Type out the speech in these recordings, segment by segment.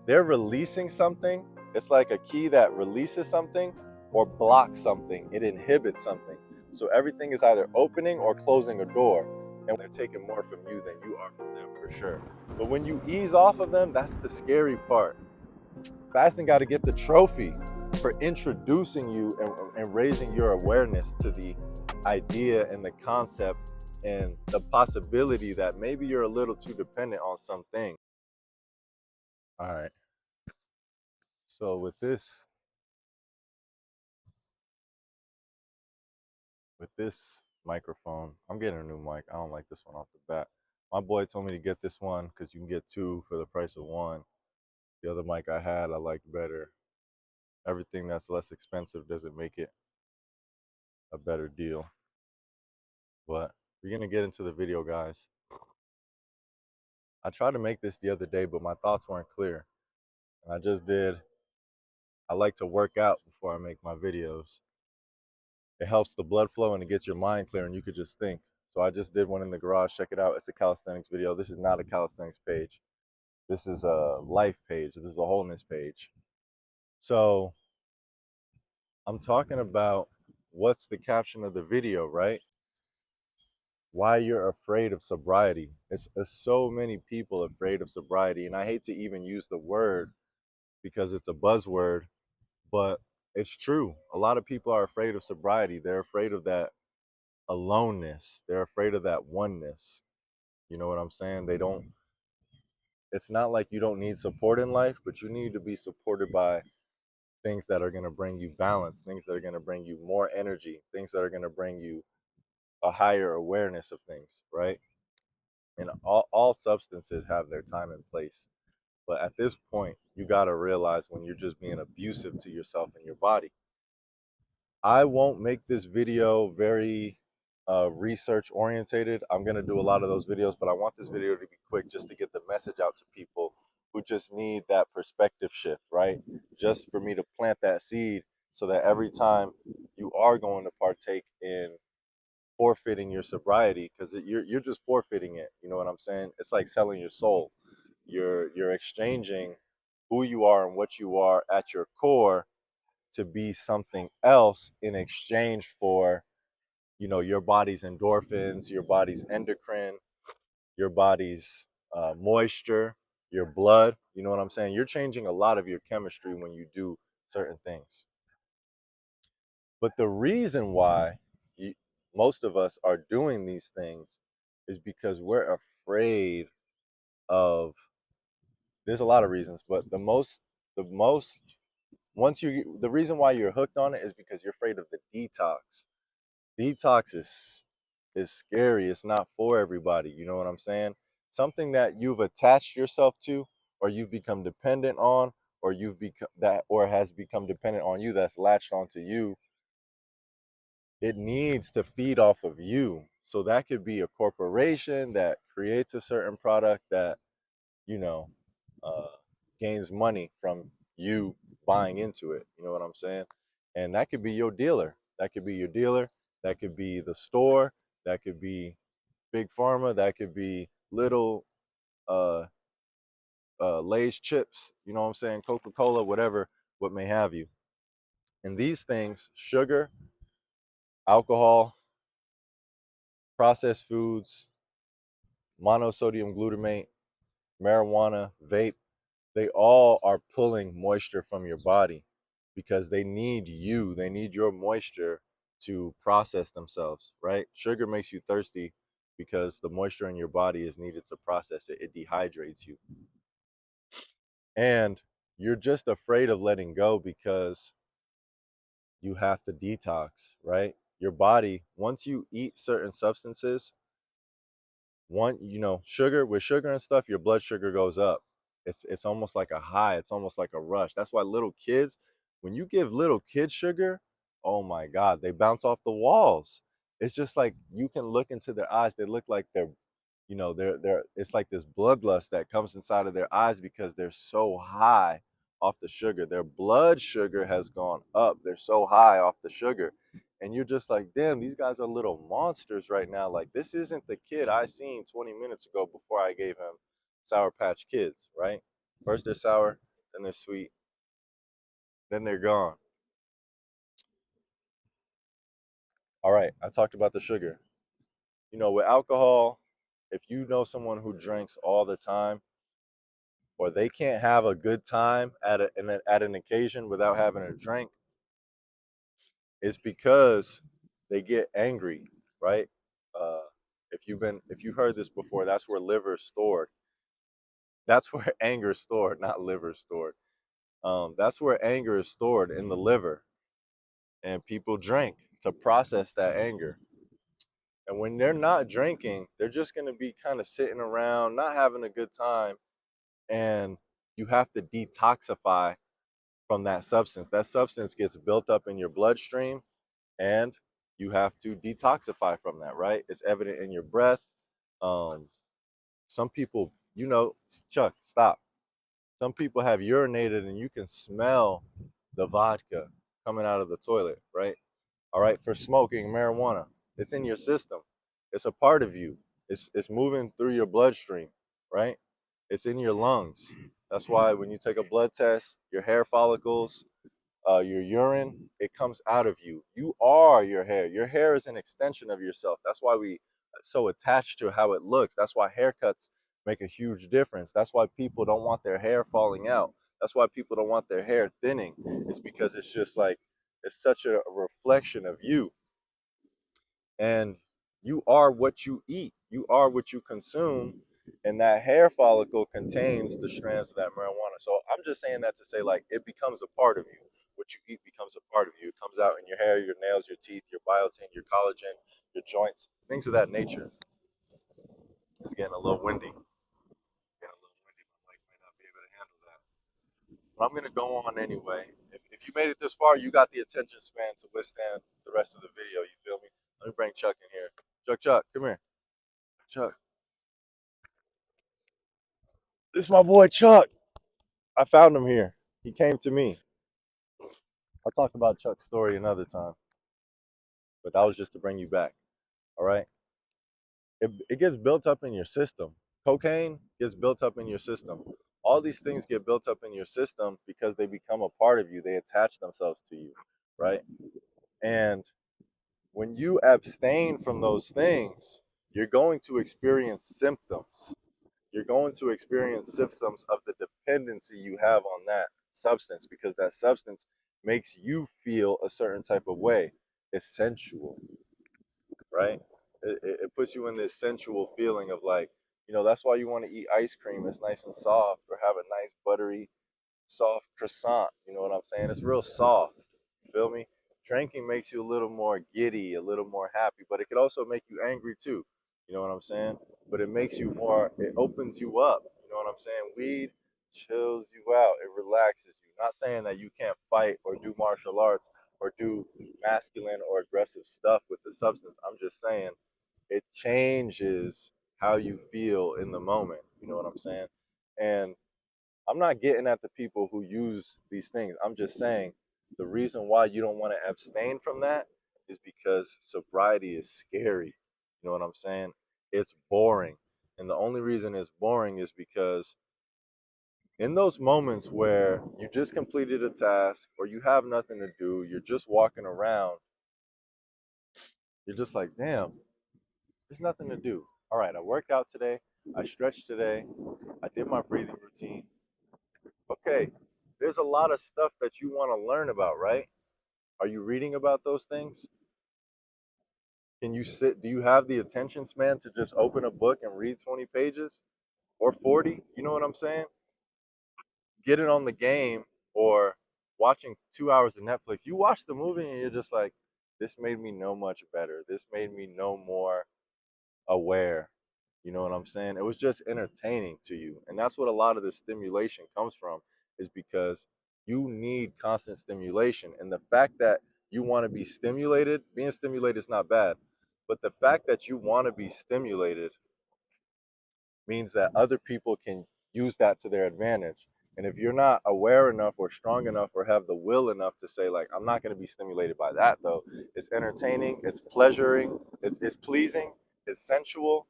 they're releasing something. It's like a key that releases something or blocks something. It inhibits something. So everything is either opening or closing a door, and they're taking more from you than you are from them for sure. But when you ease off of them, that's the scary part. Fasting got to get the trophy for introducing you and raising your awareness to the idea and the concept and the possibility that maybe you're a little too dependent on something. All right. So with this microphone, I'm getting a new mic. I don't like this one off the bat. My boy told me to get this one because you can get two for the price of one. The other mic I had, I liked better. Everything that's less expensive doesn't make it a better deal. But we're gonna get into the video, guys. I tried to make this the other day, but my thoughts weren't clear. And I like to work out before I make my videos. It helps the blood flow and it gets your mind clear and you could just think. So I just did one in the garage. Check it out. It's a calisthenics video. This is not a calisthenics page. This is a life page. This is a wholeness page. So I'm talking about what's the caption of the video, right? Why you're afraid of sobriety. It's so many people afraid of sobriety. And I hate to even use the word because it's a buzzword, but it's true. A lot of people are afraid of sobriety. They're afraid of that aloneness. They're afraid of that oneness. You know what I'm saying? It's not like you don't need support in life, but you need to be supported by things that are going to bring you balance, things that are going to bring you more energy, things that are going to bring you a higher awareness of things, right? And all substances have their time and place. But at this point, you got to realize when you're just being abusive to yourself and your body. I won't make this video very research orientated. I'm going to do a lot of those videos, but I want this video to be quick just to get the message out to people who just need that perspective shift, right? Just for me to plant that seed so that every time you are going to partake in forfeiting your sobriety, because you're just forfeiting it. You know what I'm saying? It's like selling your soul. You're exchanging who you are and what you are at your core to be something else in exchange for, your body's endorphins, your body's endocrine, your body's moisture, your blood. You know what I'm saying? You're changing a lot of your chemistry when you do certain things. But the reason why you, most of us are doing these things is because we're afraid of, there's a lot of reasons, but the most the reason why you're hooked on it is because you're afraid of the detox. Detox is scary. It's not for everybody. You know what I'm saying? Something that you've attached yourself to, or you've become dependent on, or you've become that, or has become dependent on you, that's latched onto you. It needs to feed off of you. So that could be a corporation that creates a certain product that, you know, uh, gains money from you buying into it. You know what I'm saying? And that could be your dealer. That could be your dealer. That could be the store. That could be big pharma. That could be little uh, Lay's chips. You know what I'm saying? Coca-Cola, whatever, what may have you. And these things, sugar, alcohol, processed foods, monosodium glutamate, marijuana, vape, they all are pulling moisture from your body because they need you. They need your moisture to process themselves, right? Sugar makes you thirsty because the moisture in your body is needed to process it. It dehydrates you. And you're just afraid of letting go because you have to detox, right? Your body, once you eat certain substances, sugar, with sugar and stuff, your blood sugar goes up. It's almost like a high. It's almost like a rush. That's why little kids, when you give little kids sugar, oh my God, they bounce off the walls. It's just like you can look into their eyes. They look like they're it's like this bloodlust that comes inside of their eyes because they're so high off the sugar. Their blood sugar has gone up. They're so high off the sugar. And you're just like, damn, these guys are little monsters right now. Like, this isn't the kid I seen 20 minutes ago before I gave him Sour Patch Kids, right? First they're sour, then they're sweet, then they're gone. All right, I talked about the sugar. With alcohol, if you know someone who drinks all the time, or they can't have a good time at an occasion without having a drink, it's because they get angry, right? Uh, if you've heard this before, that's where liver is stored. That's where anger is stored, not liver stored. That's where anger is stored in the liver, and people drink to process that anger. And when they're not drinking, they're just going to be kind of sitting around, not having a good time, and you have to detoxify from that substance. That substance gets built up in your bloodstream, and you have to detoxify from that, right? It's evident in your breath. Um, some people, Chuck, stop. Some people have urinated and you can smell the vodka coming out of the toilet, right? All right, for smoking marijuana, it's in your system. It's a part of you. It's moving through your bloodstream, right? It's in your lungs. That's why when you take a blood test, your hair follicles, your urine, it comes out of you. You are your hair. Your hair is an extension of yourself. That's why we so attached to how it looks. That's why haircuts make a huge difference. That's why people don't want their hair falling out. That's why people don't want their hair thinning. It's because it's just like it's such a reflection of you. And you are what you eat. You are what you consume. And that hair follicle contains the strands of that marijuana. So I'm just saying that to say, like, it becomes a part of you. What you eat becomes a part of you. It comes out in your hair, your nails, your teeth, your biotin, your collagen, your joints, things of that nature. It's getting a little windy. Getting a little windy. My mic might not be able to handle that. But I'm going to go on anyway. If you made it this far, you got the attention span to withstand the rest of the video. You feel me? Let me bring Chuck in here. Chuck, come here. Chuck. This is my boy Chuck. I found him here. He came to me. I'll talk about Chuck's story another time, but that was just to bring you back. All right. It gets built up in your system. Cocaine gets built up in your system. All these things get built up in your system because they become a part of you. They attach themselves to you, right? And when you abstain from those things, you're going to experience symptoms. You're going to experience symptoms of the dependency you have on that substance because that substance makes you feel a certain type of way. It's sensual, right? It puts you in this sensual feeling of like, that's why you want to eat ice cream. It's nice and soft, or have a nice buttery soft croissant. You know what I'm saying? It's real soft. You feel me? Drinking makes you a little more giddy, a little more happy, but it could also make you angry too. You know what I'm saying? But it makes you more, it opens you up. You know what I'm saying? Weed chills you out, it relaxes you. Not saying that you can't fight or do martial arts or do masculine or aggressive stuff with the substance. I'm just saying it changes how you feel in the moment. You know what I'm saying? And I'm not getting at the people who use these things. I'm just saying the reason why you don't want to abstain from that is because sobriety is scary. You know what I'm saying? It's boring. And the only reason it's boring is because in those moments where you just completed a task or you have nothing to do, you're just walking around, you're just like, damn, there's nothing to do. All right, I worked out today, I stretched today, I did my breathing routine. Okay, there's a lot of stuff that you want to learn about, right? Are you reading about those things? Can you sit? Do you have the attention span to just open a book and read 20 pages or 40? You know what I'm saying? Get it on the game or watching 2 hours of Netflix. You watch the movie and you're just like, this made me know much better. This made me know more aware. You know what I'm saying? It was just entertaining to you. And that's what a lot of the stimulation comes from, is because you need constant stimulation. And the fact that you want to be stimulated, being stimulated is not bad. But the fact that you want to be stimulated means that other people can use that to their advantage. And if you're not aware enough or strong enough or have the will enough to say, like, I'm not going to be stimulated by that, though, it's entertaining, it's pleasuring, it's pleasing, it's sensual,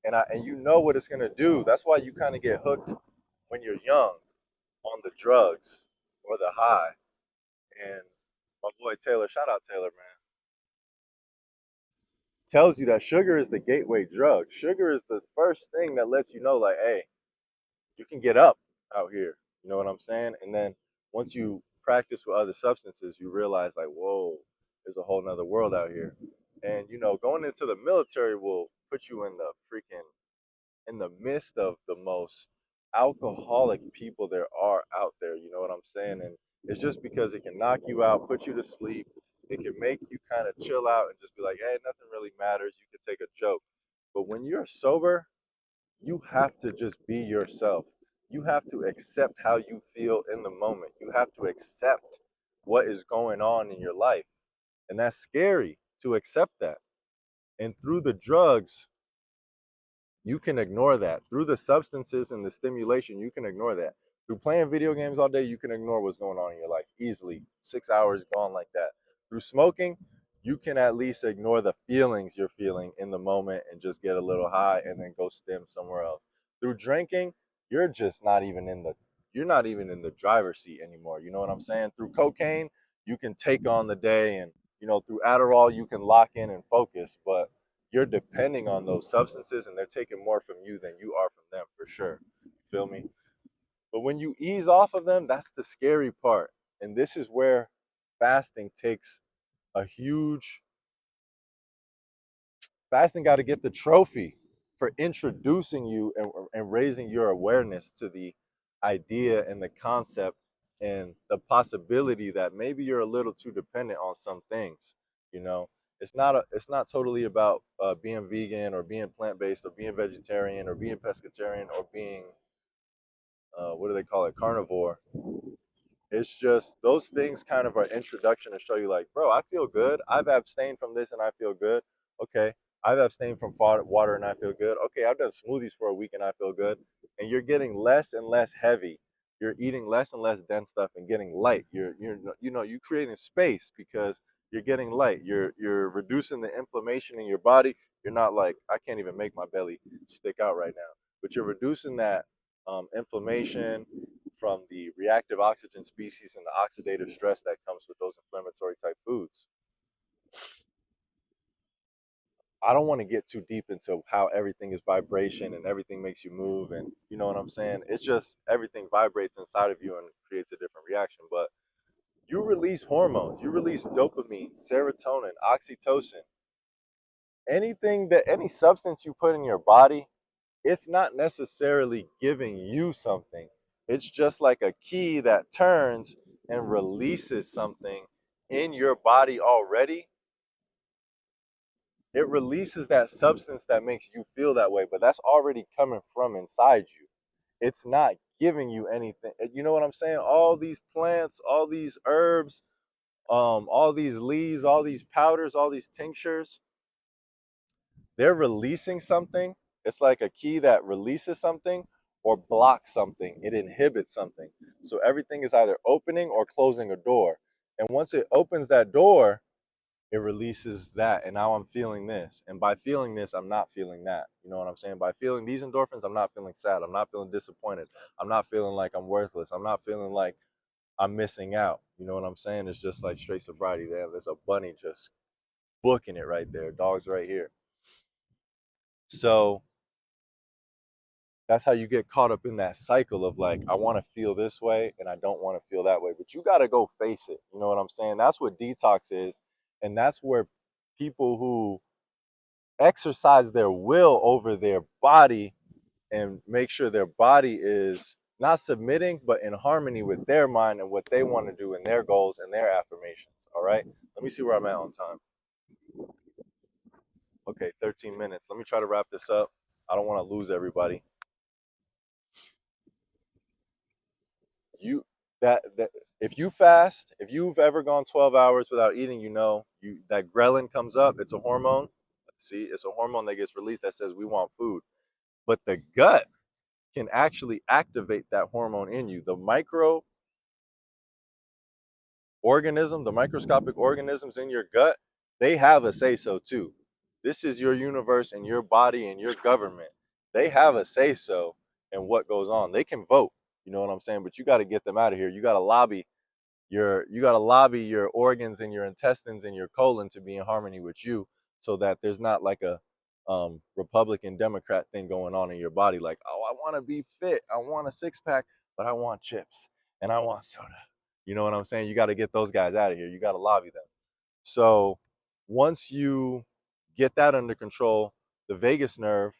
and you know what it's gonna do. That's why you kind of get hooked when you're young on on the drugs or the high. And my boy Taylor, shout out Taylor, man, tells you that sugar is the gateway drug. Sugar is the first thing that lets you know, like, hey, you can get up out here. You know what I'm saying? And then once you practice with other substances, you realize, like, whoa, there's a whole nother world out here. And, you know, going into the military will put you in the freaking, in the midst of the most alcoholic people there are out there. You know what I'm saying? And it's just because it can knock you out, put you to sleep. It can make you kind of chill out and just be like, hey, nothing really matters. You can take a joke. But when you're sober, you have to just be yourself. You have to accept how you feel in the moment. You have to accept what is going on in your life. And that's scary to accept that. And through the drugs, you can ignore that. Through the substances and the stimulation, you can ignore that. Through playing video games all day, you can ignore what's going on in your life easily. 6 hours gone like that. Through smoking, you can at least ignore the feelings you're feeling in the moment and just get a little high and then go stim somewhere else. Through drinking, you're just not even in the you're not even in the driver's seat anymore. You know what I'm saying? Through cocaine, you can take on the day, and through Adderall, you can lock in and focus, but you're depending on those substances and they're taking more from you than you are from them, for sure. You feel me? But when you ease off of them, that's the scary part. And this is where fasting takes a huge fasting got to get the trophy for introducing you and raising your awareness to the idea and the concept and the possibility that maybe you're a little too dependent on some things. you know it's not totally about being vegan or being plant-based or being vegetarian or being pescatarian or being what do they call it, carnivore. It's just those things kind of are introduction to show you, like, bro, I feel good. I've abstained from this and I feel good. Okay. I've abstained from water and I feel good. Okay. I've done smoothies for a week and I feel good. And you're getting less and less heavy. You're eating less and less dense stuff and getting light. You're creating space because you're getting light. You're reducing the inflammation in your body. You're not like, I can't even make my belly stick out right now, but you're reducing that inflammation from the reactive oxygen species and the oxidative stress that comes with those inflammatory type foods. I don't want to get too deep into how everything is vibration and everything makes you move, and you know what I'm saying? It's just everything vibrates inside of you and creates a different reaction. But you release hormones, you release dopamine, serotonin, oxytocin, any substance you put in your body. It's not necessarily giving you something. It's just like a key that turns and releases something in your body already. It releases that substance that makes you feel that way, but that's already coming from inside you. It's not giving you anything. You know what I'm saying? All these plants, all these herbs, all these leaves, all these powders, all these tinctures, they're releasing something. It's like a key that releases something or blocks something. It inhibits something. So everything is either opening or closing a door. And once it opens that door, it releases that. And now I'm feeling this. And by feeling this, I'm not feeling that. You know what I'm saying? By feeling these endorphins, I'm not feeling sad. I'm not feeling disappointed. I'm not feeling like I'm worthless. I'm not feeling like I'm missing out. You know what I'm saying? It's just like straight sobriety. There's a bunny just booking it right there. Dog's right here. So that's how you get caught up in that cycle of, like, I want to feel this way and I don't want to feel that way, but you got to go face it. You know what I'm saying? That's what detox is. And that's where people who exercise their will over their body and make sure their body is not submitting, but in harmony with their mind and what they want to do and their goals and their affirmations. All right. Let me see where I'm at on time. Okay, 13 minutes. Let me try to wrap this up. I don't want to lose everybody. you that if you fast, if you've ever gone 12 hours without eating, that ghrelin comes up. It's a hormone. See, it's a hormone that gets released that says we want food. But the gut can actually activate that hormone in you. The the microscopic organisms in your gut, they have a say so too. This is your universe and your body and your government. They have a say so in what goes on. They can vote. You know what I'm saying? But you got to get them out of here. You got to lobby your organs and your intestines and your colon to be in harmony with you, so that there's not like a Republican Democrat thing going on in your body. Like, oh, I want to be fit, I want a six pack, but I want chips and I want soda. You know what I'm saying? You got to get those guys out of here. You got to lobby them. So once you get that under control, the vagus nerve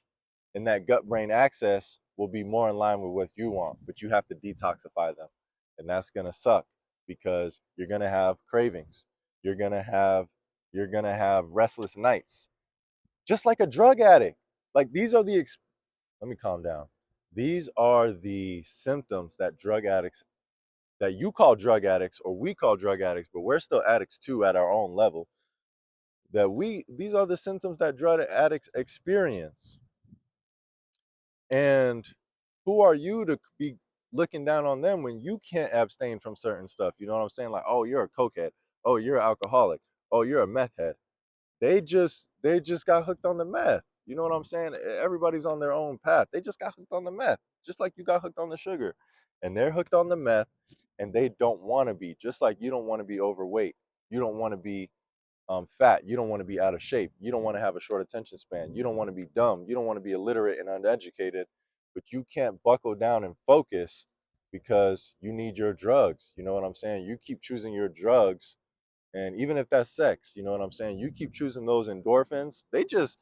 and that gut brain axis will be more in line with what you want, but you have to detoxify them. And that's going to suck because you're going to have cravings. You're going to have restless nights. Just like a drug addict. Like these are the let me calm down. These are the symptoms that drug addicts, that you call drug addicts or we call drug addicts, but we're still addicts too at our own level. These are the symptoms that drug addicts experience. And who are you to be looking down on them when you can't abstain from certain stuff? You know what I'm saying? Like, oh, you're a cokehead. Oh, you're an alcoholic. Oh, you're a meth head. They just got hooked on the meth. You know what I'm saying? Everybody's on their own path. They just got hooked on the meth, just like you got hooked on the sugar. And they're hooked on the meth and they don't want to be, just like you don't want to be overweight. You don't want to be fat. You don't want to be out of shape. You don't want to have a short attention span. You don't want to be dumb. You don't want to be illiterate and uneducated, but you can't buckle down and focus because you need your drugs. You know what I'm saying? You keep choosing your drugs, and even if that's sex, you know what I'm saying? You keep choosing those endorphins. They just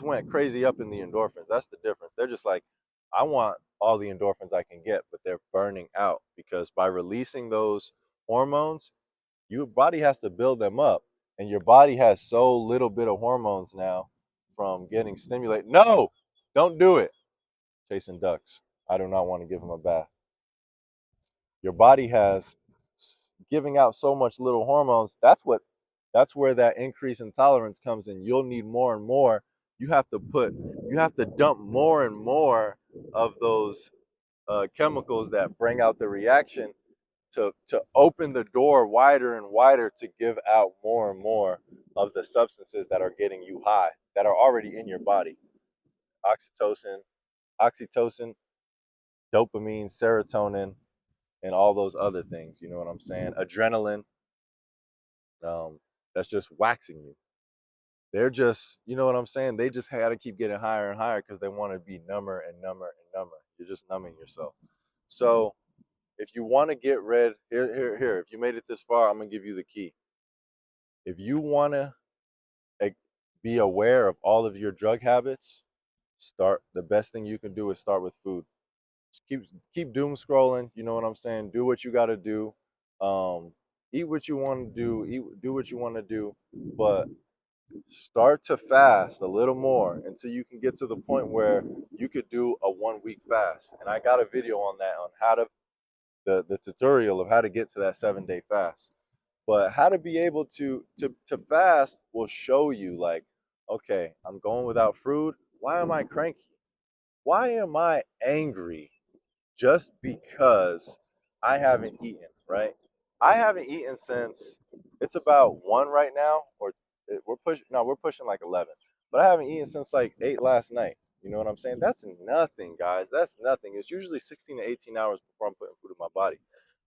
went crazy up in the endorphins. That's the difference. They're just like, I want all the endorphins I can get, but they're burning out because by releasing those hormones, your body has to build them up, and your body has so little bit of hormones now from getting stimulated. No, don't do it. Chasing ducks. I do not want to give him a bath. Your body has giving out so much little hormones. That's where that increase in tolerance comes in. You'll need more and more. You have to dump more and more of those chemicals that bring out the reaction to open the door wider and wider to give out more and more of the substances that are getting you high, that are already in your body. Oxytocin, dopamine, serotonin, and all those other things. You know what I'm saying? Adrenaline, that's just waxing you. They're just, you know what I'm saying? They just got to keep getting higher and higher because they want to be number and number and number. You're just numbing yourself. So if you want to get rid, here, if you made it this far, I'm gonna give you the key. If you want to be aware of all of your drug habits, the best thing you can do is start with food. Just keep doom scrolling, you know what I'm saying? Do what you got to do. Um Eat what you want to do, do what you want to do, but start to fast a little more until you can get to the point where you could do a 1 week fast. And I got a video on that, on how to the tutorial of how to get to that 7 day fast. But how to be able to fast will show you, like, okay, I'm going without food. Why am I cranky? Why am I angry? Just because I haven't eaten, right? I haven't eaten since, it's about 1 right now, or we're pushing like 11. But I haven't eaten since like 8 last night. You know what I'm saying? That's nothing, guys. That's nothing. It's usually 16 to 18 hours before I'm putting food in my body.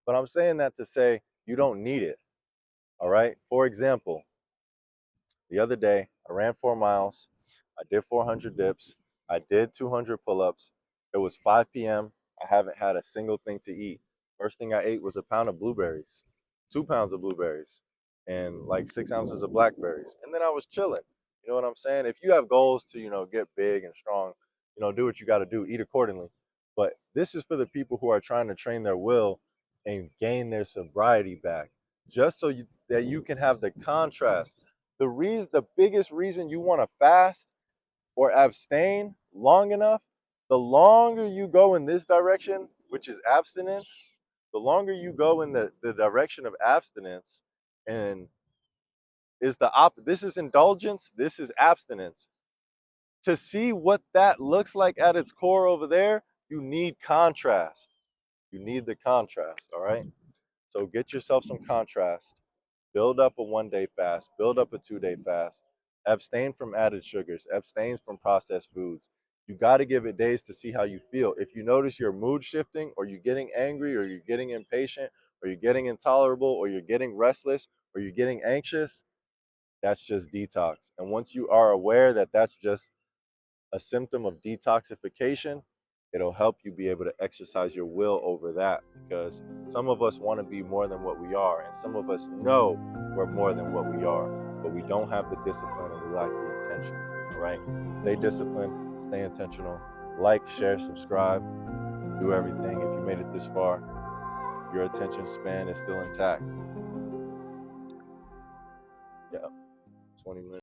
But I'm saying that to say you don't need it. All right. For example, the other day, I ran 4 miles. I did 400 dips. I did 200 pull ups. It was 5 p.m. I haven't had a single thing to eat. First thing I ate was a pound of blueberries, 2 pounds of blueberries, and like 6 ounces of blackberries. And then I was chilling. You know what I'm saying? If you have goals to, get big and strong, do what you got to do, eat accordingly. But this is for the people who are trying to train their will and gain their sobriety back, just so that you can have the contrast. The biggest reason you want to fast or abstain long enough, the longer you go in this direction, which is abstinence, the longer you go in the direction of abstinence, and this is indulgence, this is abstinence. To see what that looks like at its core over there, you need contrast. You need the contrast, all right? So get yourself some contrast. Build up a 1 day fast, build up a 2 day fast, abstain from added sugars, abstain from processed foods. You got to give it days to see how you feel. If you notice your mood shifting, or you're getting angry, or you're getting impatient, or you're getting intolerable, or you're getting restless, or you're getting anxious, that's just detox. And once you are aware that that's just a symptom of detoxification, it'll help you be able to exercise your will over that, because some of us want to be more than what we are, and some of us know we're more than what we are, but we don't have the discipline and we lack the intention. All right, stay disciplined, stay intentional, like, share, subscribe, do everything. If you made it this far, your attention span is still intact. Yeah, 20 minutes.